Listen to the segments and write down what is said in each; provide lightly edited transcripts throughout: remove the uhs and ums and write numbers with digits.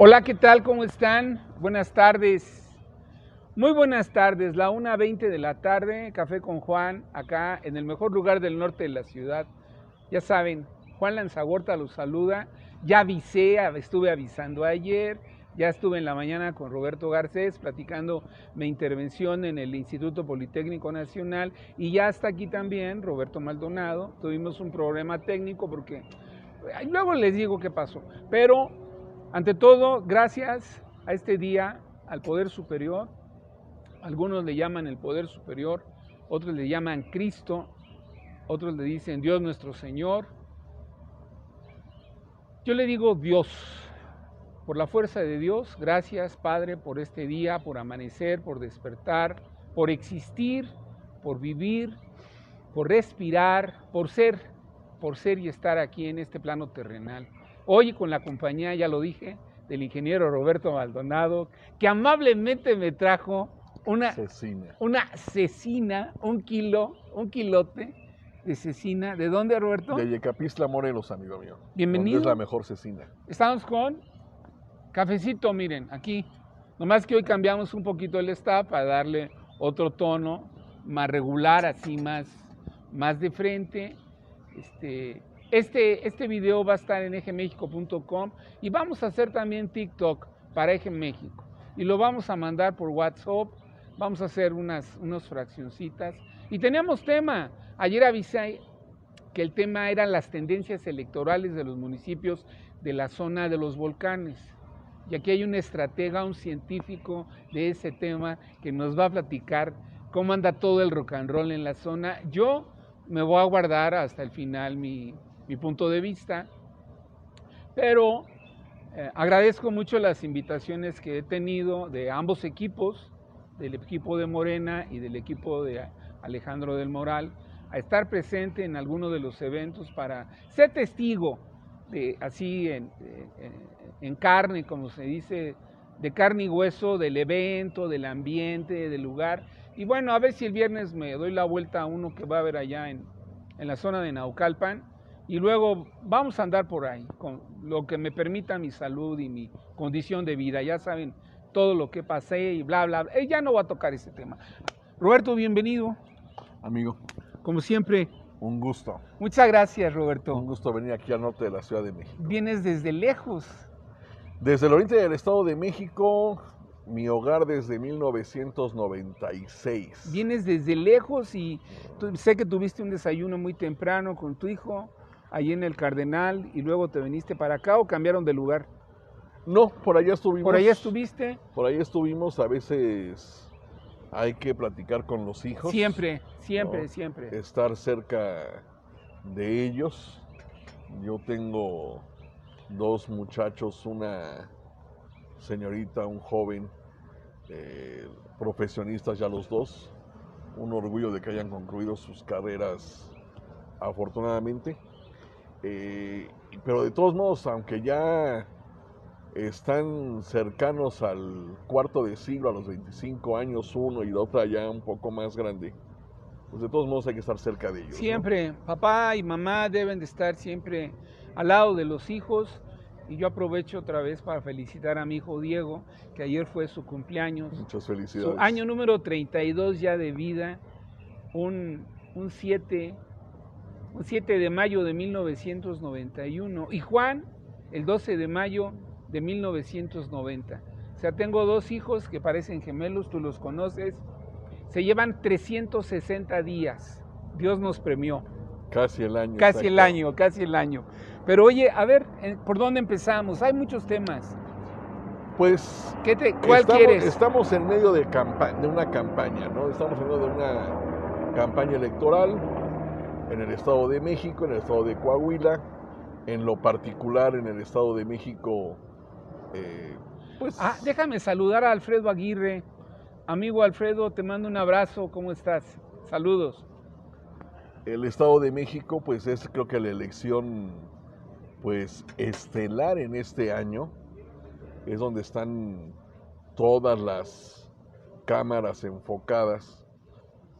Hola, ¿qué tal? ¿Cómo están? Buenas tardes. Muy buenas tardes, la 1:20 de la tarde, Café con Juan, acá en el mejor lugar del norte de la ciudad. Ya saben, Juan Lanzagorta los saluda. Ya avisé, estuve avisando ayer, ya estuve en la mañana con Roberto Garcés platicando mi intervención en el Instituto Politécnico Nacional y ya está aquí también Roberto Maldonado. Tuvimos un problema técnico porque luego les digo qué pasó, pero ante todo, gracias a este día, al Poder Superior. Algunos le llaman el Poder Superior, otros le llaman Cristo, otros le dicen Dios nuestro Señor. Yo le digo Dios, por la fuerza de Dios. Gracias, Padre, por este día, por amanecer, por despertar, por existir, por vivir, por respirar, por ser y estar aquí en este plano terrenal. Hoy con la compañía, ya lo dije, del ingeniero Roberto Maldonado, que amablemente me trajo una cecina, un kilote de cecina. ¿De dónde, Roberto? De Yecapistla, Morelos, amigo mío. Bienvenido. Donde es la mejor cecina. Estamos con cafecito, miren, aquí. Nomás que hoy cambiamos un poquito el staff para darle otro tono más regular, así más de frente. Este video va a estar en egemexico.com y vamos a hacer también TikTok para Eje México. Y lo vamos a mandar por WhatsApp, vamos a hacer unas fraccioncitas. Y tenemos tema. Ayer avisé que el tema eran las tendencias electorales de los municipios de la zona de los volcanes. Y aquí hay un estratega, un científico de ese tema que nos va a platicar cómo anda todo el rock and roll en la zona. Yo me voy a guardar hasta el final mi punto de vista, pero agradezco mucho las invitaciones que he tenido de ambos equipos, del equipo de Morena y del equipo de Alejandro del Moral, a estar presente en alguno de los eventos para ser testigo de así en carne, como se dice, de carne y hueso del evento, del ambiente, del lugar. Y bueno, a ver si el viernes me doy la vuelta a uno que va a haber allá en la zona de Naucalpan, y luego vamos a andar por ahí, con lo que me permita mi salud y mi condición de vida. Ya saben todo lo que pasé y bla, bla, bla. Ya no voy a tocar ese tema. Roberto, bienvenido. Amigo. Como siempre. Un gusto. Muchas gracias, Roberto. Un gusto venir aquí al norte de la Ciudad de México. Vienes desde lejos. Desde el oriente del Estado de México, mi hogar desde 1996. Vienes desde lejos y sé que tuviste un desayuno muy temprano con tu hijo, allí en el Cardenal, y luego te viniste para acá, ¿o cambiaron de lugar? No, por allá estuvimos. ¿Por allá estuviste? Por allá estuvimos, a veces hay que platicar con los hijos. Siempre. Estar cerca de ellos. Yo tengo dos muchachos, una señorita, un joven, profesionistas ya los dos. Un orgullo de que hayan concluido sus carreras afortunadamente. Pero de todos modos, aunque ya están cercanos al cuarto de siglo, a los 25 años uno y la otra ya un poco más grande, pues de todos modos hay que estar cerca de ellos. Siempre, ¿no? Papá y mamá deben de estar siempre al lado de los hijos. Y yo aprovecho otra vez para felicitar a mi hijo Diego, que ayer fue su cumpleaños. Muchas felicidades. Su año número 32 ya de vida, un 7 de mayo de 1991. Y Juan, el 12 de mayo de 1990. O sea, tengo dos hijos que parecen gemelos, tú los conoces. Se llevan 360 días. Dios nos premió. Casi el año. Casi el año. Pero oye, a ver, ¿por dónde empezamos? Hay muchos temas. Pues, ¿cuál quieres? Estamos en medio de una campaña, ¿no? Estamos en medio de una campaña electoral en el Estado de México, en el Estado de Coahuila, en lo particular en el Estado de México, déjame saludar a Alfredo Aguirre. Amigo Alfredo, te mando un abrazo, ¿cómo estás? Saludos. El Estado de México, pues es creo que la elección pues estelar en este año, es donde están todas las cámaras enfocadas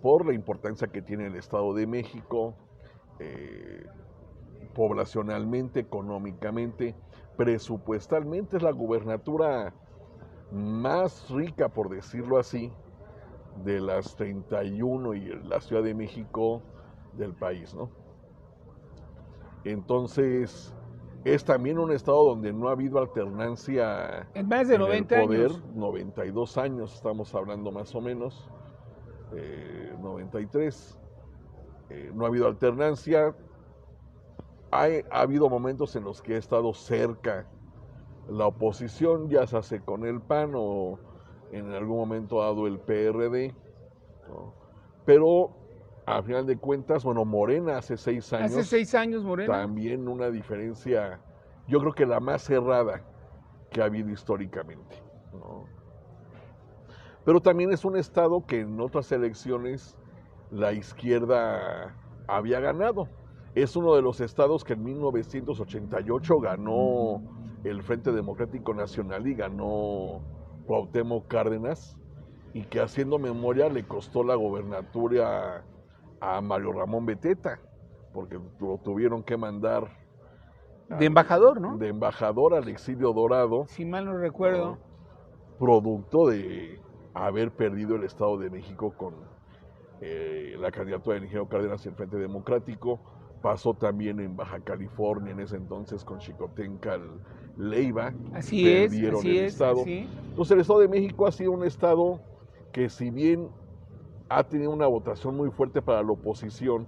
por la importancia que tiene el Estado de México, poblacionalmente, económicamente, presupuestalmente es la gubernatura más rica, por decirlo así, de las 31 y la Ciudad de México del país, ¿no? Entonces, es también un estado donde no ha habido alternancia En más de en el 90 poder, años. 92 años estamos hablando más o menos, 93, no ha habido alternancia, ha habido momentos en los que ha estado cerca la oposición, ya se hace con el PAN o en algún momento ha dado el PRD, ¿no? Pero al final de cuentas, bueno, Morena hace 6 años. Hace 6 años, Morena. También una diferencia, yo creo que la más cerrada que ha habido históricamente, ¿no? Pero también es un estado que en otras elecciones la izquierda había ganado. Es uno de los estados que en 1988 ganó el Frente Democrático Nacional y ganó Cuauhtémoc Cárdenas, y que haciendo memoria le costó la gobernatura a Mario Ramón Beteta, porque lo tuvieron que mandar de embajador, ¿no? De embajador al exilio dorado. Si mal no recuerdo. ¿No? Producto de haber perdido el Estado de México con la candidatura del ingeniero Cárdenas y el Frente Democrático. Pasó también en Baja California, en ese entonces con Xicoténcal Leiva. Perdieron el Estado. Entonces el Estado de México ha sido un estado que, si bien ha tenido una votación muy fuerte para la oposición,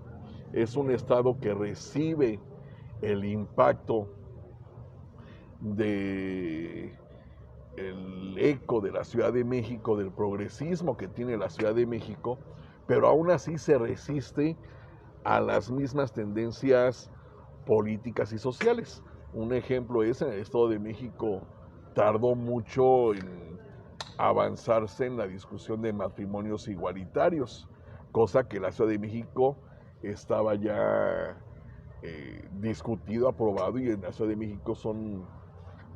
es un estado que recibe el impacto de el eco de la Ciudad de México, del progresismo que tiene la Ciudad de México, pero aún así se resiste a las mismas tendencias políticas y sociales. Un ejemplo es, en el Estado de México tardó mucho en avanzarse en la discusión de matrimonios igualitarios, cosa que la Ciudad de México estaba ya discutido, aprobado, y en la Ciudad de México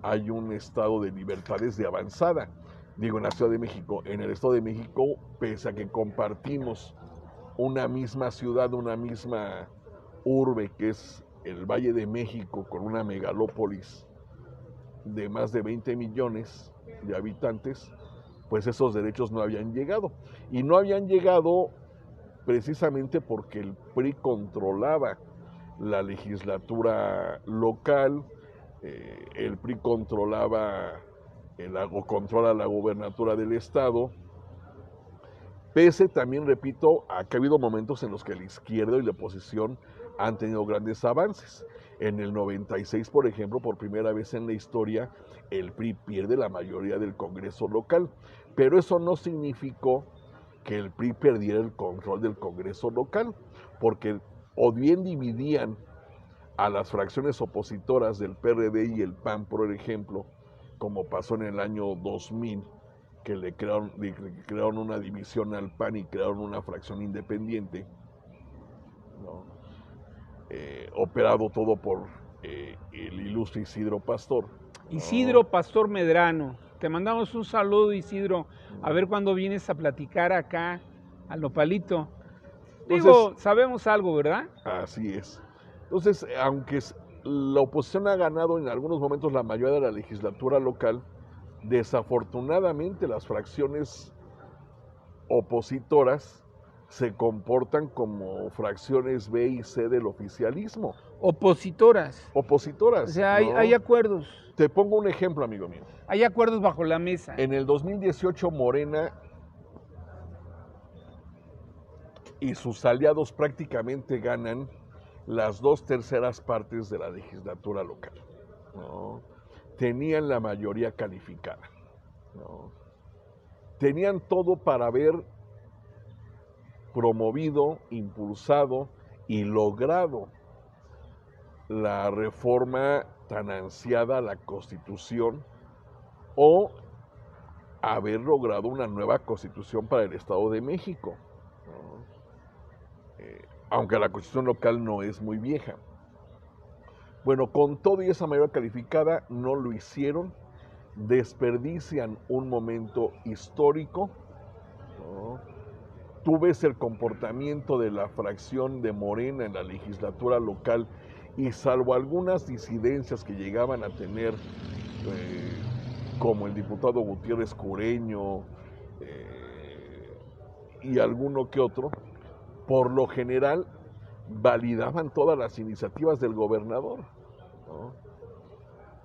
hay un estado de libertades de avanzada. Digo, en la Ciudad de México, en el Estado de México, pese a que compartimos una misma ciudad, una misma urbe, que es el Valle de México, con una megalópolis de más de 20 millones de habitantes, pues esos derechos no habían llegado. Y no habían llegado precisamente porque el PRI controlaba la legislatura local, el PRI controla la gobernatura del estado, pese también, repito, a que ha habido momentos en los que la izquierda y la oposición han tenido grandes avances. En el 96, por ejemplo, por primera vez en la historia, el PRI pierde la mayoría del Congreso local, pero eso no significó que el PRI perdiera el control del Congreso local, porque o bien dividían a las fracciones opositoras del PRD y el PAN, por ejemplo, como pasó en el año 2000, que le crearon una división al PAN y crearon una fracción independiente, ¿no? Operado todo por el ilustre Isidro Pastor, ¿no? Isidro Pastor Medrano. Te mandamos un saludo, Isidro. A ver cuándo vienes a platicar acá al Nopalito. Digo, sabemos algo, ¿verdad? Así es. Entonces, aunque la oposición ha ganado en algunos momentos la mayoría de la legislatura local, desafortunadamente las fracciones opositoras se comportan como fracciones B y C del oficialismo. Opositoras. Opositoras. O sea, hay acuerdos. Te pongo un ejemplo, amigo mío. Hay acuerdos bajo la mesa. En el 2018, Morena y sus aliados prácticamente ganan las 2/3 partes de la legislatura local, ¿no? Tenían la mayoría calificada, ¿no? Tenían todo para haber promovido, impulsado y logrado la reforma tan ansiada a la Constitución, o haber logrado una nueva Constitución para el Estado de México, ¿no? Aunque la Constitución local no es muy vieja. Bueno, con todo y esa mayoría calificada no lo hicieron, desperdician un momento histórico, ¿no? Tú ves el comportamiento de la fracción de Morena en la legislatura local y salvo algunas disidencias que llegaban a tener, como el diputado Gutiérrez Cureño y alguno que otro, por lo general validaban todas las iniciativas del gobernador, ¿no?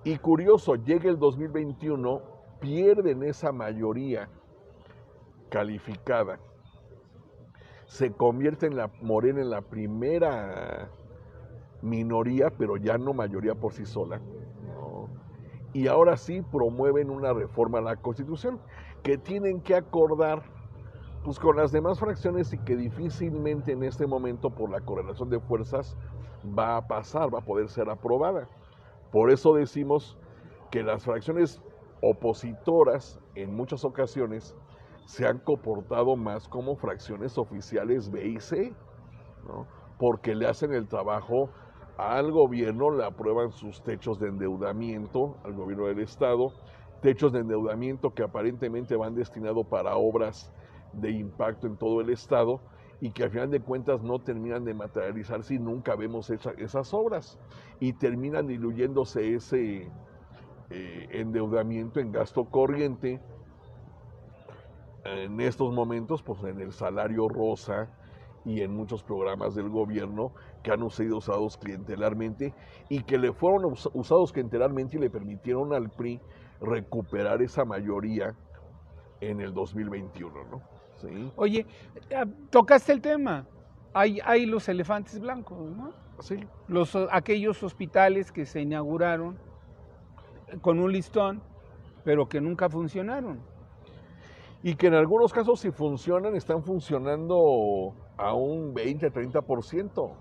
Y curioso, llega el 2021, pierden esa mayoría calificada, se convierte en Morena en la primera minoría, pero ya no mayoría por sí sola, ¿no? Y ahora sí promueven una reforma a la Constitución que tienen que acordar pues con las demás fracciones y que difícilmente en este momento por la correlación de fuerzas va a pasar, va a poder ser aprobada. Por eso decimos que las fracciones opositoras en muchas ocasiones se han comportado más como fracciones oficiales B y C, ¿no? Porque le hacen el trabajo al gobierno, le aprueban sus techos de endeudamiento al gobierno del estado, techos de endeudamiento que aparentemente van destinados para obras de impacto en todo el estado y que al final de cuentas no terminan de materializarse y nunca vemos esas obras y terminan diluyéndose ese endeudamiento en gasto corriente en estos momentos, pues en el salario rosa y en muchos programas del gobierno que han sido usados clientelarmente y que le fueron usados clientelarmente y le permitieron al PRI recuperar esa mayoría en el 2021, ¿no? Sí. Oye, tocaste el tema. Hay los elefantes blancos, ¿no? Sí. Aquellos hospitales que se inauguraron con un listón, pero que nunca funcionaron. Y que en algunos casos si funcionan, están funcionando a un 20-30%.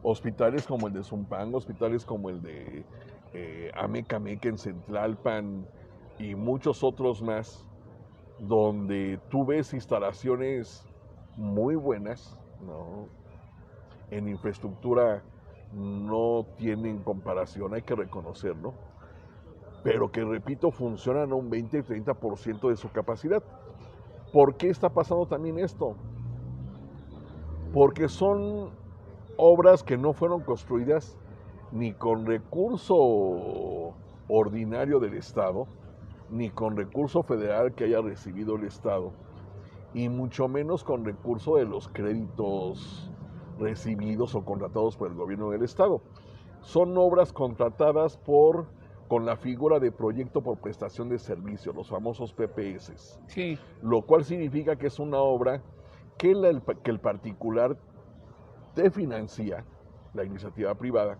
Hospitales como el de Zumpango, hospitales como el de Amecameca en Centlalpan y muchos otros más, donde tú ves instalaciones muy buenas, ¿no? En infraestructura no tienen comparación, hay que reconocerlo, pero que, repito, funcionan a un 20-30% de su capacidad. ¿Por qué está pasando también esto? Porque son obras que no fueron construidas ni con recurso ordinario del Estado, ni con recurso federal que haya recibido el Estado, y mucho menos con recurso de los créditos recibidos o contratados por el gobierno del Estado. Son obras contratadas con la figura de proyecto por prestación de servicio, los famosos PPS. Sí. Lo cual significa que es una obra que el particular te financia, la iniciativa privada,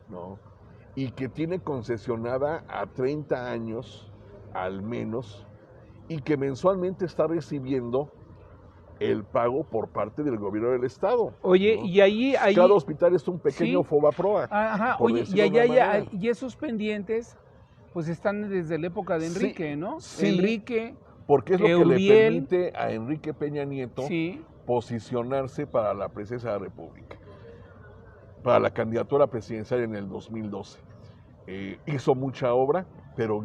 ¿no? Y que tiene concesionada a 30 años al menos, y que mensualmente está recibiendo el pago por parte del gobierno del estado. Oye, ¿no? y ahí cada hospital es un pequeño sí, Fobaproa. Ajá, oye, y allá y esos pendientes pues están desde la época de Enrique, sí, ¿no? Sí, Enrique, porque es lo Euriel, que le permite a Enrique Peña Nieto sí, posicionarse para la presidencia de la República, para la candidatura presidencial en el 2012. Hizo mucha obra, pero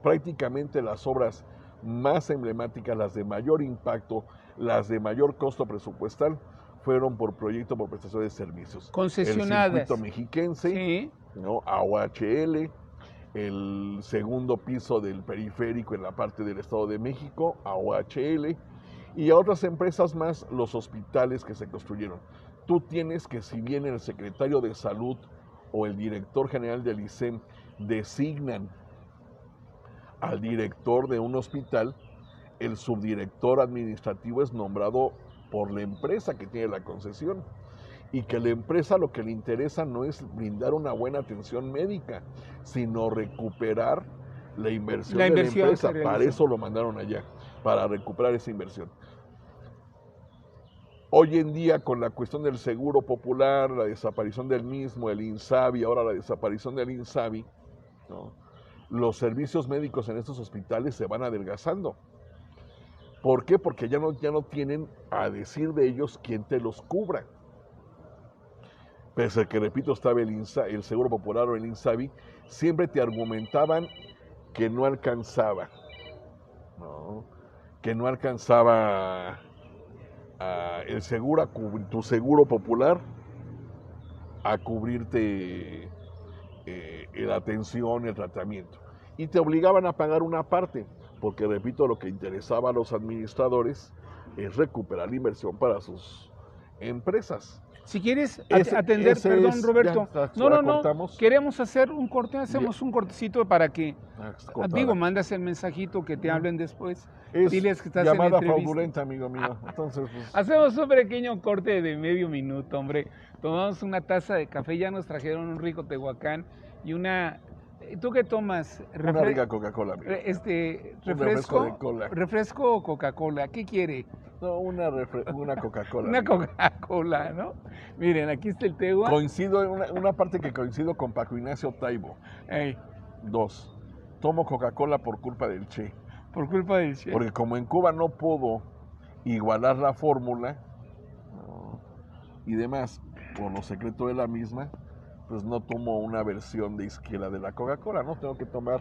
prácticamente las obras más emblemáticas, las de mayor impacto, las de mayor costo presupuestal, fueron por proyecto por prestación de servicios. concesionadas. El circuito mexiquense, sí, ¿no? AOHL, el segundo piso del periférico en la parte del Estado de México, AOHL, y a otras empresas más, los hospitales que se construyeron. Tú tienes que, si bien el secretario de Salud o el director general del ICEM designan al director de un hospital, el subdirector administrativo es nombrado por la empresa que tiene la concesión, y que la empresa lo que le interesa no es brindar una buena atención médica, sino recuperar la inversión de la empresa. Para eso lo mandaron allá, para recuperar esa inversión. Hoy en día, con la cuestión del seguro popular, la desaparición del mismo, el INSABI, ahora la desaparición del INSABI, ¿no? Los servicios médicos en estos hospitales se van adelgazando. ¿Por qué? Porque ya no tienen, a decir de ellos, quien te los cubra. Pese a que, repito, estaba el Seguro Popular o el INSABI, siempre te argumentaban que no alcanzaba, ¿no? Que no alcanzaba tu seguro popular a cubrirte la atención, el tratamiento. Y te obligaban a pagar una parte, porque repito, lo que interesaba a los administradores es recuperar la inversión para sus empresas. Si quieres atender, perdón, Roberto. No, cortamos. queremos hacer un corte, hacemos un cortecito para que, digo, mandas el mensajito que te hablen después. Diles que estás llamada en entrevista. fraudulenta, amigo mío. Entonces, pues... Hacemos un pequeño corte de medio minuto, hombre. Tomamos una taza de café, ya nos trajeron un rico tehuacán y una... ¿Tú qué tomas? Una rica Coca-Cola, amigo. ¿Refresco de cola. ¿Refresco o Coca-Cola? ¿Qué quiere? No, una Coca-Cola. Una Coca-Cola, ¿no? Miren, aquí está el tegua. Coincido en una parte que coincido con Paco Ignacio Taibo. Ey. 2. Tomo Coca-Cola por culpa del Che. Por culpa del Che. Porque como en Cuba no puedo igualar la fórmula y demás, por lo secreto de la misma, pues no tomo una versión de izquierda de la Coca-Cola, ¿no? Tengo que tomar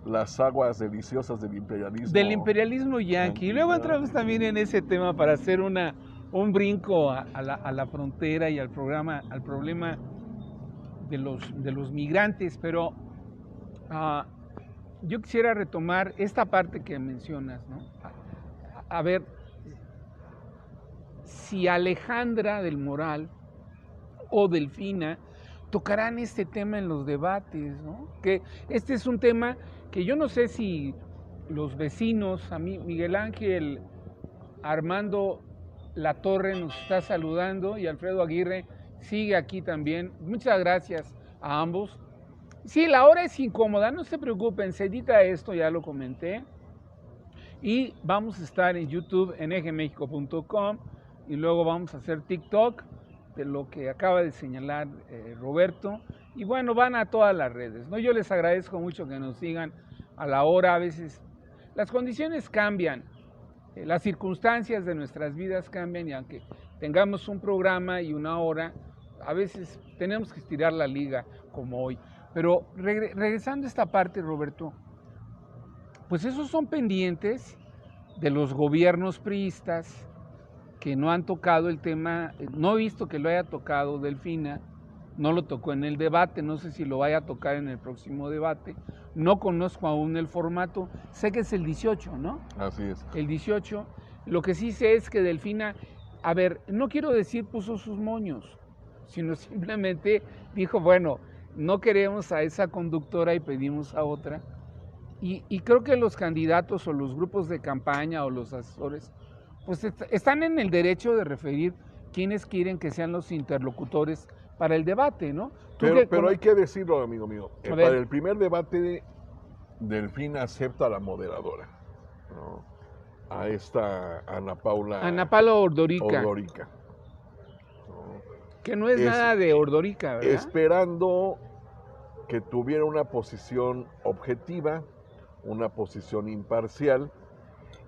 las aguas deliciosas del imperialismo. Del imperialismo yanqui. Y luego entramos también en ese tema para hacer un brinco a la frontera y al problema de los migrantes, pero yo quisiera retomar esta parte que mencionas, ¿no? A ver, si Alejandra del Moral o Delfina tocarán este tema en los debates, ¿no? Que este es un tema que yo no sé si los vecinos, a mí Miguel Ángel Armando Latorre nos está saludando y Alfredo Aguirre sigue aquí también. Muchas gracias a ambos. Sí, la hora es incómoda, no se preocupen, se edita esto, ya lo comenté. Y vamos a estar en YouTube, en egemexico.com, y luego vamos a hacer TikTok, de lo que acaba de señalar Roberto, y bueno, van a todas las redes, ¿no? Yo les agradezco mucho que nos sigan a la hora. A veces las condiciones cambian, las circunstancias de nuestras vidas cambian, y aunque tengamos un programa y una hora, a veces tenemos que estirar la liga, como hoy. Pero regresando a esta parte, Roberto, pues esos son pendientes de los gobiernos priistas, que no han tocado el tema. No he visto que lo haya tocado Delfina, no lo tocó en el debate, no sé si lo vaya a tocar en el próximo debate, no conozco aún el formato, sé que es el 18, ¿no? Así es. El 18, lo que sí sé es que Delfina, a ver, no quiero decir puso sus moños, sino simplemente dijo, bueno, no queremos a esa conductora y pedimos a otra, y creo que los candidatos o los grupos de campaña o los asesores pues están en el derecho de referir quiénes quieren que sean los interlocutores para el debate, ¿no? Pero hay que decirlo, amigo mío. Para el primer debate, Delfina acepta a la moderadora, ¿no? A esta Ana Paula Ordorica. ¿no? Que no es nada de Ordorica, ¿verdad? Esperando que tuviera una posición objetiva, una posición imparcial,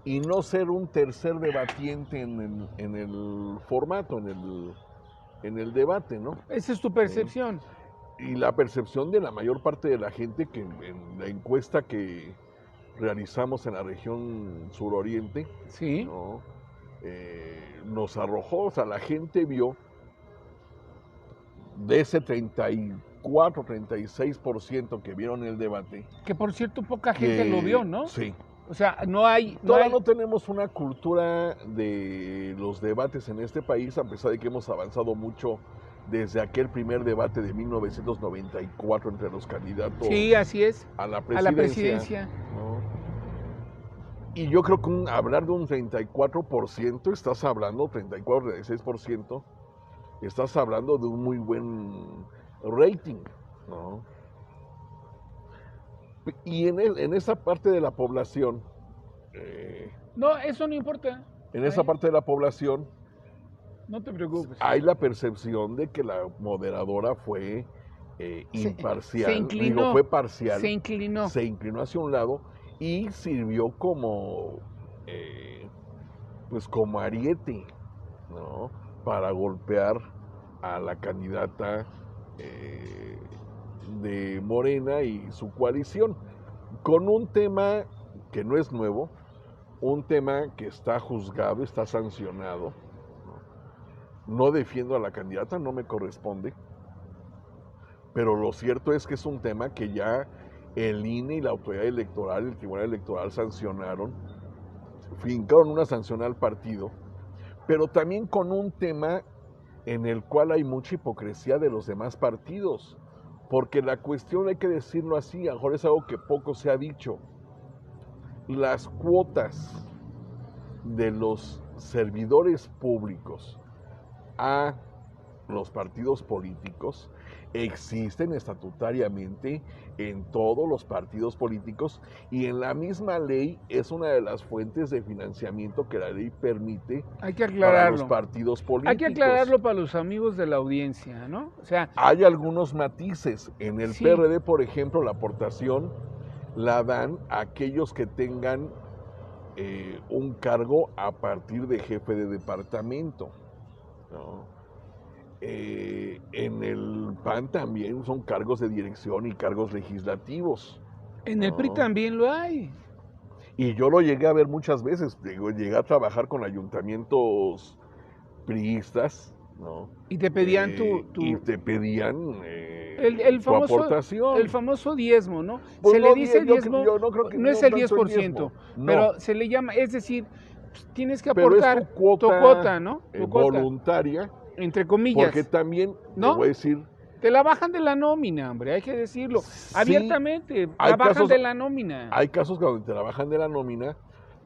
y no ser un tercer debatiente en el formato, en el debate, ¿no? Esa es tu percepción. Y la percepción de la mayor parte de la gente, que en la encuesta que realizamos en la región suroriente, ¿sí? ¿no? Nos arrojó, o sea, la gente vio de ese 34, 36% que vieron el debate. Que por cierto poca gente lo vio, ¿no? Sí. O sea, no hay... No tenemos una cultura de los debates en este país, a pesar de que hemos avanzado mucho desde aquel primer debate de 1994 entre los candidatos. Sí, así es. A la presidencia. ¿No? Y yo creo que hablar de un 34%, estás hablando, 34, 36%, estás hablando de un muy buen rating, ¿no? Y en esa parte de la población... no, eso no importa. En esa parte de la población... No te preocupes. Hay la percepción de que la moderadora fue imparcial. Se inclinó. Fue parcial. Se inclinó. Se inclinó hacia un lado y sirvió como... pues como ariete, ¿no? Para golpear a la candidata... de Morena y su coalición, con un tema que no es nuevo, un tema que está juzgado, está sancionado. No defiendo a la candidata, no me corresponde, Pero lo cierto es que es un tema que ya el INE y la autoridad electoral, el Tribunal Electoral sancionaron, fincaron una sanción al partido, pero también con un tema en el cual hay mucha hipocresía de los demás partidos, porque la cuestión, hay que decirlo así, a lo mejor es algo que poco se ha dicho, las cuotas de los servidores públicos a los partidos políticos existen estatutariamente en todos los partidos políticos y en la misma ley es una de las fuentes de financiamiento que la ley permite Hay que para los aclararlo. partidos políticos. Hay que aclararlo para los amigos de la audiencia, ¿no? O sea, hay algunos matices. En el sí. PRD, por ejemplo, la aportación la dan a aquellos que tengan un cargo a partir de jefe de departamento, ¿no? En el PAN también son cargos de dirección y cargos legislativos. En el PRI también lo hay. Y yo lo llegué a ver muchas veces. Llegué a trabajar con ayuntamientos priistas, ¿no? Y te pedían Y te pedían el tu aportación. El famoso diezmo, ¿no? Pues se no, le dice diezmo, yo no creo que no es el tanto 10%, no. pero se le llama, es decir, pues, tienes que Pero aportar es tu cuota, ¿no? Tu cuota, voluntaria. entre comillas. Porque también, ¿no? te voy a decir... Te la bajan de la nómina, hombre, hay que decirlo. Sí, abiertamente, la bajan de la nómina. Hay casos que donde te la bajan de la nómina,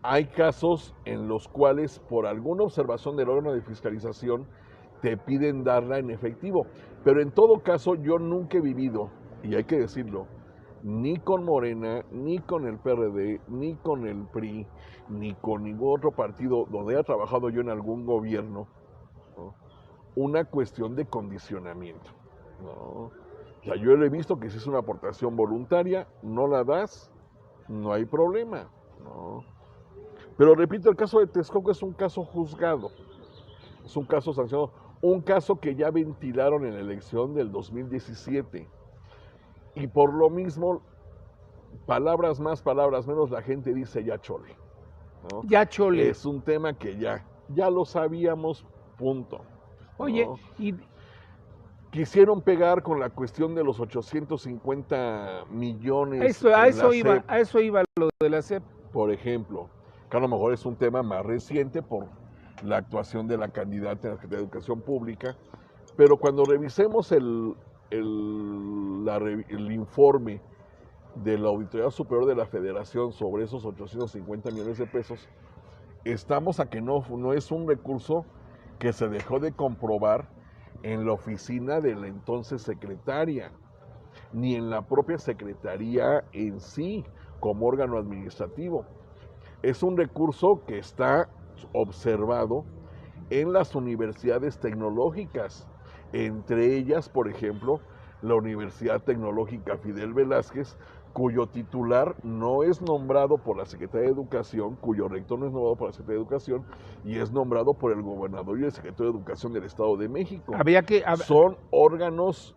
hay casos en los cuales por alguna observación del órgano de fiscalización te piden darla en efectivo. Pero en todo caso yo nunca he vivido, y hay que decirlo, ni con Morena, ni con el PRD, ni con el PRI, ni con ningún otro partido donde haya trabajado yo en algún gobierno, ¿no? Una cuestión de condicionamiento, ¿no? O sea, yo he visto que si es una aportación voluntaria, no la das, no hay problema, ¿no? Pero repito, el caso de Texcoco es un caso juzgado, es un caso sancionado, un caso que ya ventilaron en la elección del 2017. Y por lo mismo, palabras más, palabras menos, la gente dice ya chole, ¿no? Ya chole. Es un tema que ya lo sabíamos, punto. Oye, ¿no? y quisieron pegar con la cuestión de los 850 millones. a eso iba lo de la SEP. Por ejemplo, que a lo mejor es un tema más reciente por la actuación de la candidata en la Secretaría de Educación Pública, pero cuando revisemos el informe de la Auditoría Superior de la Federación sobre esos 850 millones de pesos, estamos a que no es un recurso que se dejó de comprobar en la oficina de la entonces secretaria, ni en la propia secretaría en sí, como órgano administrativo. Es un recurso que está observado en las universidades tecnológicas, entre ellas, por ejemplo, la Universidad Tecnológica Fidel Velázquez, cuyo titular no es nombrado por la Secretaría de Educación, cuyo rector no es nombrado por la Secretaría de Educación, y es nombrado por el gobernador y el secretario de Educación del Estado de México. Son órganos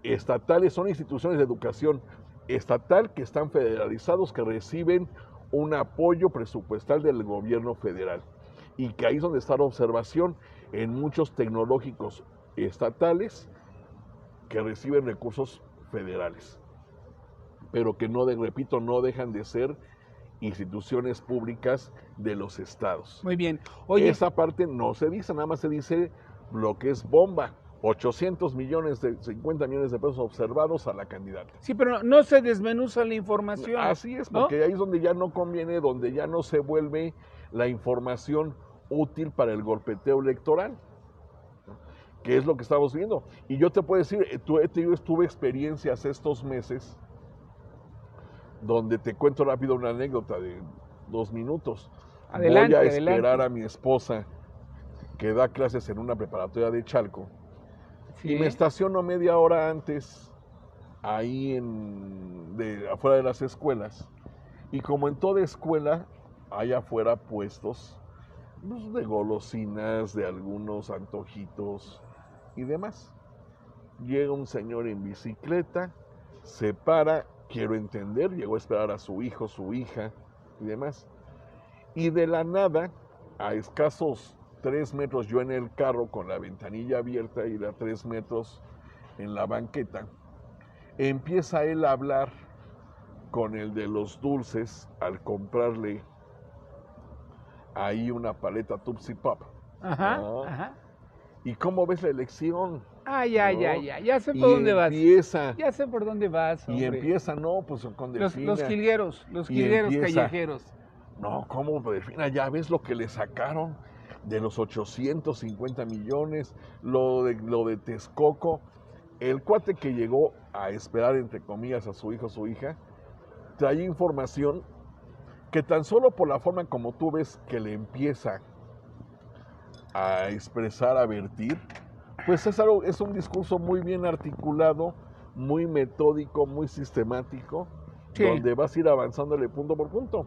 estatales, son instituciones de educación estatal que están federalizados, que reciben un apoyo presupuestal del gobierno federal. Y que ahí es donde está la observación en muchos tecnológicos estatales que reciben recursos federales, pero que no dejan de ser instituciones públicas de los estados. Muy bien. Oye, esa parte no se dice, nada más se dice lo que es bomba. 850 millones de pesos observados a la candidata. Sí, pero no se desmenuza la información. Así es, porque ¿no? Ahí es donde ya no conviene, donde ya no se vuelve la información útil para el golpeteo electoral, que es lo que estamos viendo. Y yo te puedo decir, tuve experiencias estos meses donde te cuento rápido una anécdota de 2 minutos. Adelante, voy a esperar a mi esposa que da clases en una preparatoria de Chalco. Sí. Y me estaciono media hora antes ahí afuera de las escuelas. Y como en toda escuela hay afuera puestos de golosinas, de algunos antojitos y demás. Llega un señor en bicicleta, se para, quiero entender, llegó a esperar a su hijo, su hija y demás. Y de la nada, a escasos 3 metros, yo en el carro con la ventanilla abierta y a 3 metros en la banqueta, empieza él a hablar con el de los dulces al comprarle ahí una paleta Tupsi Pop. Ajá, ¿no? ajá. ¿Y cómo ves la elección? Ah, ya, ¿no? ya sé por dónde vas. Empieza, Ya sé por dónde vas, y hombre. empieza, no, pues con Delfina. Los jilgueros empieza, callejeros. No, ¿cómo Delfina? Ya ves lo que le sacaron de los 850 millones, lo de Texcoco. El cuate que llegó a esperar, entre comillas, a su hijo o su hija, trae información que tan solo por la forma como tú ves que le empieza a expresar, a vertir, pues es un discurso muy bien articulado, muy metódico, muy sistemático, Sí. donde vas a ir avanzándole punto por punto.